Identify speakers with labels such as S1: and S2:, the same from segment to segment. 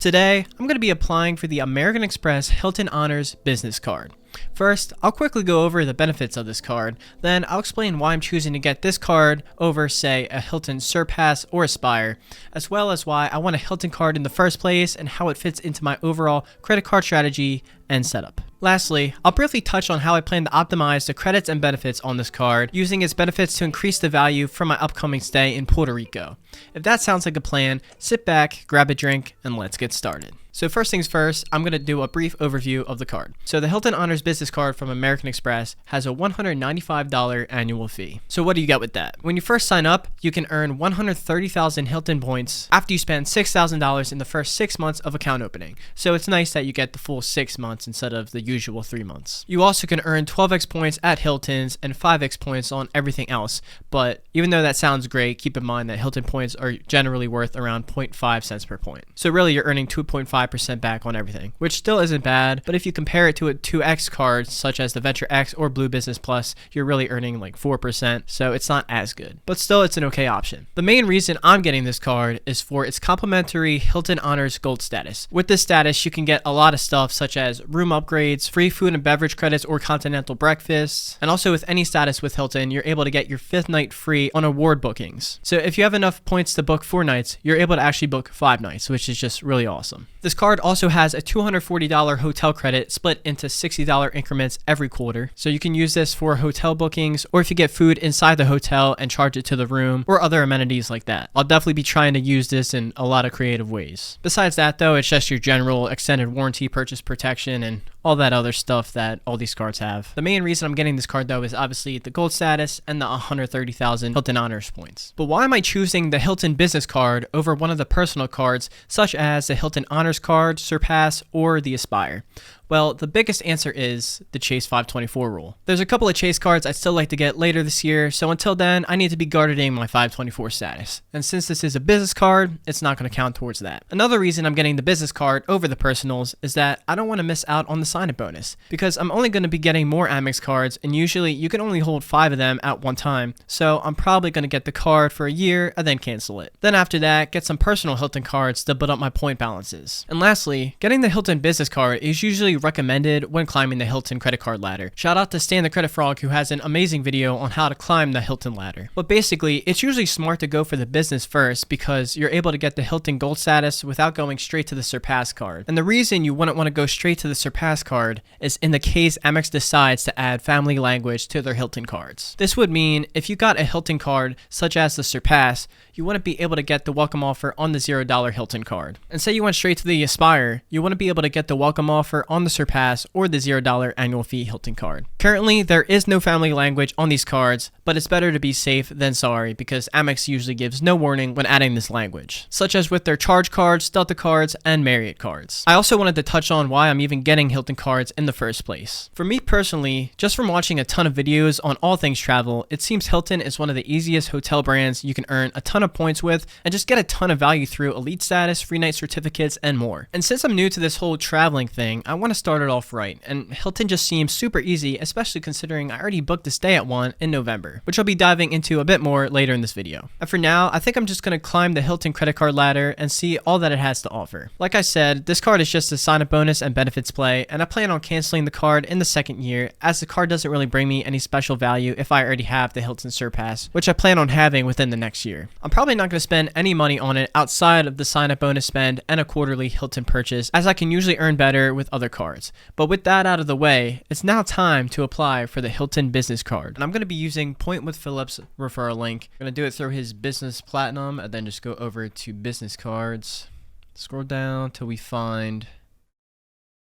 S1: Today, I'm going to be applying for the American Express Hilton Honors Business Card. First, I'll quickly go over the benefits of this card, then I'll explain why I'm choosing to get this card over, say, a Hilton Surpass or Aspire, as well as why I want a Hilton card in the first place and how it fits into my overall credit card strategy and setup. Lastly, I'll briefly touch on how I plan to optimize the credits and benefits on this card, using its benefits to increase the value from my upcoming stay in Puerto Rico. If that sounds like a plan, sit back, grab a drink, and let's get started. So first things first, I'm going to do a brief overview of the card. So the Hilton Honors Business Card from American Express has a $195 annual fee. So what do you get with that? When you first sign up, you can earn 130,000 Hilton points after you spend $6,000 in the first 6 months of account opening. So it's nice that you get the full 6 months instead of the usual 3 months. You also can earn 12x points at Hilton's and 5x points on everything else. But even though that sounds great, keep in mind that Hilton points are generally worth around 0.5 cents per point. So really you're earning 2.5% back on everything, which still isn't bad, but if you compare it to a 2x card such as the Venture X or Blue Business Plus, you're really earning like 4%, so it's not as good. But still, it's an okay option. The main reason I'm getting this card is for its complimentary Hilton Honors Gold status. With this status, you can get a lot of stuff such as room upgrades, free food and beverage credits or continental breakfasts, and also with any status with Hilton, you're able to get your 5th night free on award bookings. So if you have enough points to book 4 nights, you're able to actually book 5 nights, which is just really awesome. This card also has a $240 hotel credit split into $60 increments every quarter. So you can use this for hotel bookings or if you get food inside the hotel and charge it to the room or other amenities like that. I'll definitely be trying to use this in a lot of creative ways. Besides that though, it's just your general extended warranty, purchase protection, and all that other stuff that all these cards have. The main reason I'm getting this card though is obviously the gold status and the 130,000 Hilton Honors points. But why am I choosing the Hilton Business Card over one of the personal cards such as the Hilton Honors Card, Surpass, or the Aspire? Well, the biggest answer is the Chase 524 rule. There's a couple of Chase cards I'd still like to get later this year, so until then, I need to be guarding my 524 status. And since this is a business card, it's not going to count towards that. Another reason I'm getting the business card over the personals is that I don't want to miss out on the sign-up bonus, because I'm only going to be getting more Amex cards, and usually you can only hold 5 of them at one time, so I'm probably going to get the card for a year and then cancel it. Then after that, get some personal Hilton cards to build up my point balances. And lastly, getting the Hilton Business Card is usually recommended when climbing the Hilton credit card ladder. Shout out to Stan the Credit Frog, who has an amazing video on how to climb the Hilton ladder. But basically, it's usually smart to go for the business first because you're able to get the Hilton Gold status without going straight to the Surpass card. And the reason you wouldn't want to go straight to the Surpass card is in the case Amex decides to add family language to their Hilton cards. This would mean if you got a Hilton card such as the Surpass, you wouldn't be able to get the welcome offer on the $0 Hilton card. And say you went straight to the Aspire, you wouldn't be able to get the welcome offer on the Surpass or the $0 annual fee Hilton card. Currently, there is no family language on these cards, but it's better to be safe than sorry because Amex usually gives no warning when adding this language, such as with their Charge cards, Delta cards, and Marriott cards. I also wanted to touch on why I'm even getting Hilton cards in the first place. For me personally, just from watching a ton of videos on all things travel, it seems Hilton is one of the easiest hotel brands you can earn a ton of points with and just get a ton of value through elite status, free night certificates, and more. And since I'm new to this whole traveling thing, I want to start it off right, and Hilton just seems super easy, especially considering I already booked a stay at one in November, which I'll be diving into a bit more later in this video. And for now, I think I'm just going to climb the Hilton credit card ladder and see all that it has to offer. Like I said, this card is just a sign-up bonus and benefits play, and I plan on canceling the card in the second year, as the card doesn't really bring me any special value if I already have the Hilton Surpass, which I plan on having within the next year. I'm probably not going to spend any money on it outside of the sign-up bonus spend and a quarterly Hilton purchase, as I can usually earn better with other cards. But with that out of the way, it's now time to apply for the Hilton Business Card. And I'm going to be using Point with Philip's referral link. I'm going to do it through his Business Platinum and then just go over to Business Cards. Scroll down till we find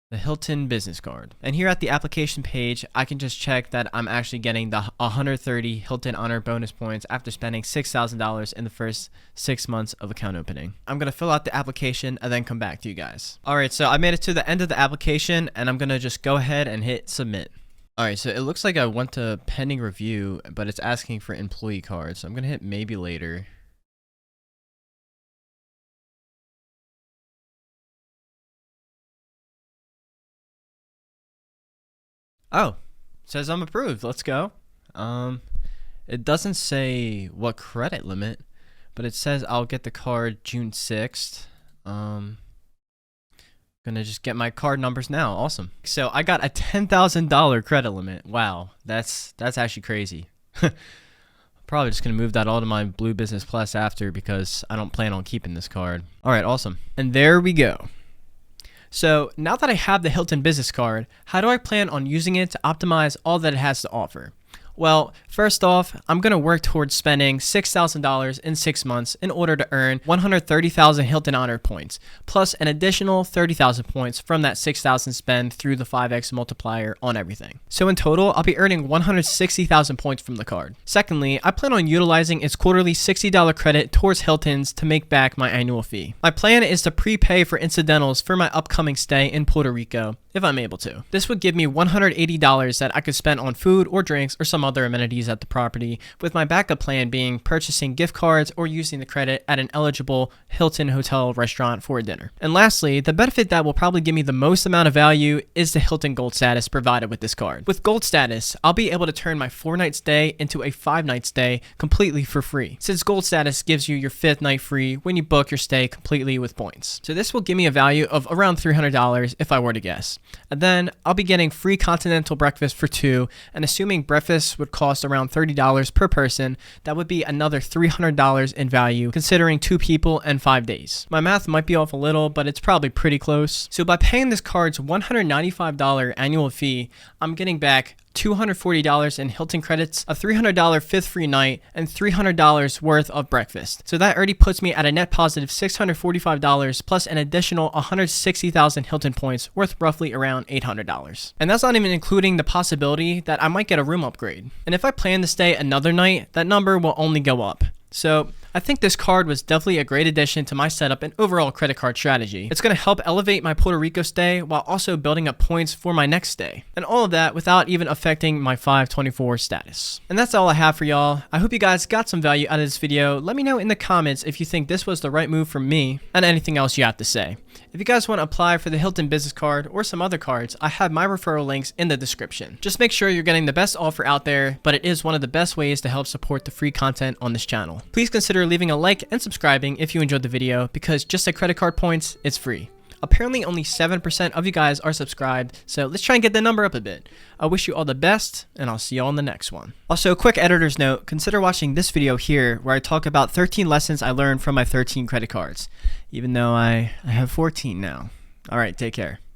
S1: the Hilton Business Card. And here at the application page, I can just check that I'm actually getting the 130 Hilton Honor bonus points after spending $6,000 in the first 6 months of account opening. I'm going to fill out the application and then come back to you guys. Alright, so I made it to the end of the application and I'm going to just go ahead and hit submit. Alright, so it looks like I went to pending review, but it's asking for employee cards. So I'm going to hit maybe later. Oh, it says I'm approved. Let's go. It doesn't say what credit limit, but it says I'll get the card June 6th. Gonna just get my card numbers now. Awesome. So I got a $10,000 credit limit. Wow, that's actually crazy. Probably just gonna move that all to my Blue Business Plus after because I don't plan on keeping this card. All right, awesome. And there we go. So now that I have the Hilton business card, how do I plan on using it to optimize all that it has to offer? Well, first off, I'm going to work towards spending $6,000 in 6 months in order to earn 130,000 Hilton Honor points, plus an additional 30,000 points from that 6,000 spend through the 5x multiplier on everything. So in total, I'll be earning 160,000 points from the card. Secondly, I plan on utilizing its quarterly $60 credit towards Hilton's to make back my annual fee. My plan is to prepay for incidentals for my upcoming stay in Puerto Rico, if I'm able to. This would give me $180 that I could spend on food or drinks or some other amenities at the property, with my backup plan being purchasing gift cards or using the credit at an eligible Hilton hotel restaurant for a dinner. And lastly, the benefit that will probably give me the most amount of value is the Hilton Gold status provided with this card. With Gold status, I'll be able to turn my 4-night stay into a 5-night stay completely for free, since Gold status gives you your 5th night free when you book your stay completely with points. So this will give me a value of around $300 if I were to guess. And then I'll be getting free continental breakfast for 2, and assuming breakfast would cost around $30 per person, that would be another $300 in value considering 2 people and 5 days. My math might be off a little, but it's probably pretty close. So by paying this card's $195 annual fee, I'm getting back $240 in Hilton credits, a $300 5th free night, and $300 worth of breakfast. So that already puts me at a net positive $645 plus an additional 160,000 Hilton points worth roughly around $800. And that's not even including the possibility that I might get a room upgrade. And if I plan to stay another night, that number will only go up. So I think this card was definitely a great addition to my setup and overall credit card strategy. It's going to help elevate my Puerto Rico stay while also building up points for my next stay. And all of that without even affecting my 524 status. And that's all I have for y'all. I hope you guys got some value out of this video. Let me know in the comments if you think this was the right move for me and anything else you have to say. If you guys want to apply for the Hilton business card or some other cards, I have my referral links in the description. Just make sure you're getting the best offer out there, but it is one of the best ways to help support the free content on this channel. Please consider leaving a like and subscribing if you enjoyed the video, because just like credit card points, it's free. Apparently only 7% of you guys are subscribed, so let's try and get the number up a bit. I wish you all the best, and I'll see you all in the next one. Also, quick editor's note, consider watching this video here where I talk about 13 lessons I learned from my 13 credit cards, even though I have 14 now. Alright, take care.